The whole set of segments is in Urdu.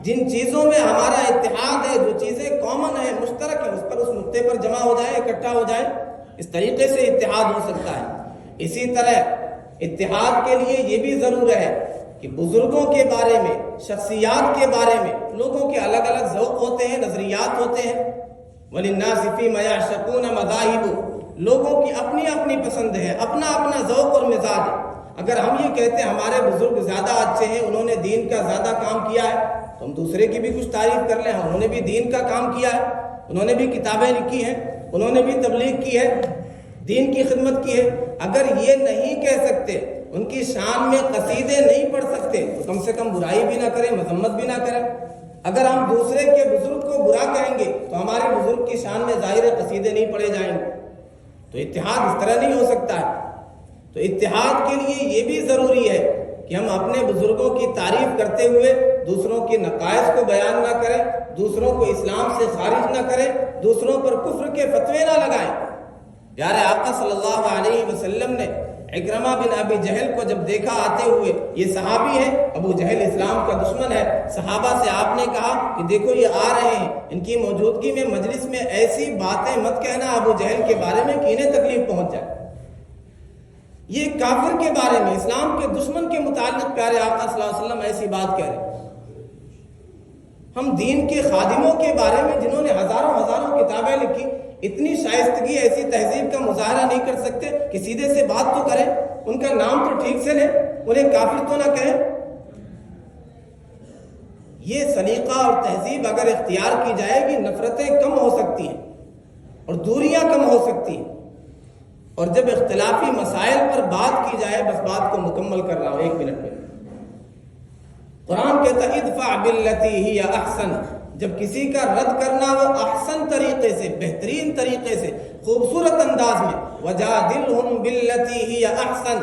جن چیزوں میں ہمارا اتحاد ہے، جو چیزیں کامن ہیں، مشترک ہیں، اس پر اس نقطے پر جمع ہو جائے، اکٹھا ہو جائے، اس طریقے سے اتحاد ہو سکتا ہے۔ اسی طرح اتحاد کے لیے یہ بھی ضرور ہے کہ بزرگوں کے بارے میں، شخصیات کے بارے میں، لوگوں کے الگ الگ ذوق ہوتے ہیں، نظریات ہوتے ہیں۔ وَلِلنَّاسِ فِي مَا يَعْشَقُونَ مَذَاهِبُ، لوگوں کی اپنی اپنی پسند ہے، اپنا اپنا ذوق اور مزاج ہے۔ اگر ہم یہ کہتے ہیں ہمارے بزرگ زیادہ اچھے ہیں، انہوں نے دین کا زیادہ کام کیا ہے، تو ہم دوسرے کی بھی کچھ تعریف کر لیں، انہوں نے بھی دین کا کام کیا ہے، انہوں نے بھی کتابیں لکھی ہیں، انہوں نے بھی تبلیغ کی ہے، دین کی خدمت کی ہے۔ اگر یہ نہیں کہہ سکتے، ان کی شان میں قصیدے نہیں پڑھ سکتے، تو کم سے کم برائی بھی نہ کریں، مذمت بھی نہ کریں۔ اگر ہم دوسرے کے بزرگ کو برا کہیں گے تو ہمارے بزرگ کی شان میں ظاہر قصیدے نہیں پڑھے جائیں گے، تو اتحاد اس طرح نہیں ہو سکتا ہے۔ تو اتحاد کے لیے یہ بھی ضروری ہے کہ ہم اپنے بزرگوں کی تعریف کرتے ہوئے دوسروں کے نقائص کو بیان نہ کریں، دوسروں کو اسلام سے خارج نہ کریں، دوسروں پر کفر کے فتوے نہ لگائیں۔ پیارے آقا صلی اللہ علیہ وسلم نے اکرمہ بن ابی جہل کو جب دیکھا آتے ہوئے، یہ صحابی ہے، ابو جہل اسلام کا دشمن ہے، صحابہ سے آپ نے کہا کہ دیکھو یہ آ رہے ہیں، ان کی موجودگی میں مجلس میں ایسی باتیں مت کہنا ابو جہل کے بارے میں کہ انہیں تکلیف پہنچ جائے۔ یہ کافر کے بارے میں، اسلام کے دشمن کے متعلق پیارے آقا صلی اللہ علیہ وسلم ایسی بات کہہ رہے ہیں۔ ہم دین کے خادموں کے بارے میں جنہوں نے ہزاروں کتابیں لکھی، اتنی شائستگی، ایسی تہذیب کا مظاہرہ نہیں کر سکتے کہ سیدھے سے بات تو کریں، ان کا نام تو ٹھیک سے لیں، انہیں کافر تو نہ کہیں۔ یہ سلیقہ اور تہذیب اگر اختیار کی جائے گی، نفرتیں کم ہو سکتی ہیں اور دوریاں کم ہو سکتی ہیں۔ اور جب اختلافی مسائل پر بات کی جائے، بس بات کو مکمل کر رہا ہوں 1 منٹ میں، قرآن کہتا ہے ادفع باللتی ہی احسن، جب کسی کا رد کرنا ہو احسن طریقے سے، بہترین طریقے سے، خوبصورت انداز میں، وجادلہم باللتی ہی احسن،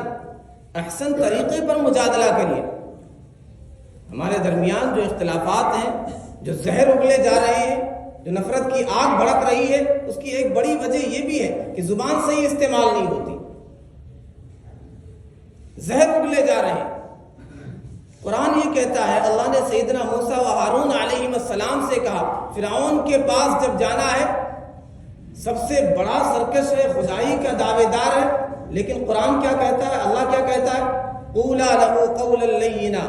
احسن طریقے پر مجادلہ کریے۔ ہمارے درمیان جو اختلافات ہیں، جو زہر اگلے جا رہے ہیں، جو نفرت کی آگ بھڑک رہی ہے، اس کی ایک بڑی وجہ یہ بھی ہے کہ زبان صحیح استعمال نہیں ہوتی، زہر اگلے جا رہے ہیں۔ قرآن یہ کہتا ہے، اللہ نے سیدنا موسیٰ و ہارون علیہ السلام سے کہا، فرعون کے پاس جب جانا ہے، سب سے بڑا سرکش ہے، خدائی کا دعوے دار ہے، لیکن قرآن کیا کہتا ہے، اللہ کیا کہتا ہے، قولا لہ قولا لینا،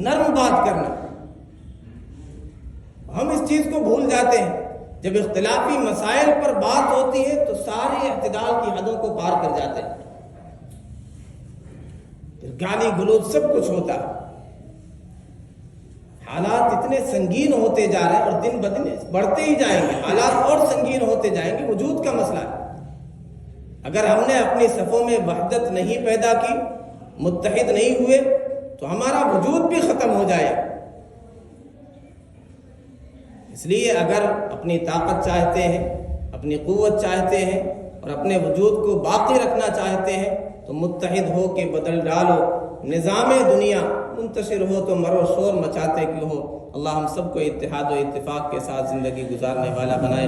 نرم بات کرنا۔ ہم اس چیز کو بھول جاتے ہیں، جب اختلافی مسائل پر بات ہوتی ہے تو سارے اعتدال کی حدوں کو پار کر جاتے ہیں، پھر گالی گلوچ سب کچھ ہوتا ہے۔ حالات اتنے سنگین ہوتے جا رہے ہیں اور دن بدن بڑھتے ہی جائیں گے، حالات اور سنگین ہوتے جائیں گے۔ وجود کا مسئلہ ہے، اگر ہم نے اپنی صفوں میں وحدت نہیں پیدا کی، متحد نہیں ہوئے، تو ہمارا وجود بھی ختم ہو جائے۔ اس لیے اگر اپنی طاقت چاہتے ہیں، اپنی قوت چاہتے ہیں اور اپنے وجود کو باقی رکھنا چاہتے ہیں، تو متحد ہو کے بدل ڈالو نظام دنیا، منتشر ہو تو مرو شور مچاتے کیوں ہو۔ اللہ ہم سب کو اتحاد و اتفاق کے ساتھ زندگی گزارنے والا بنائے۔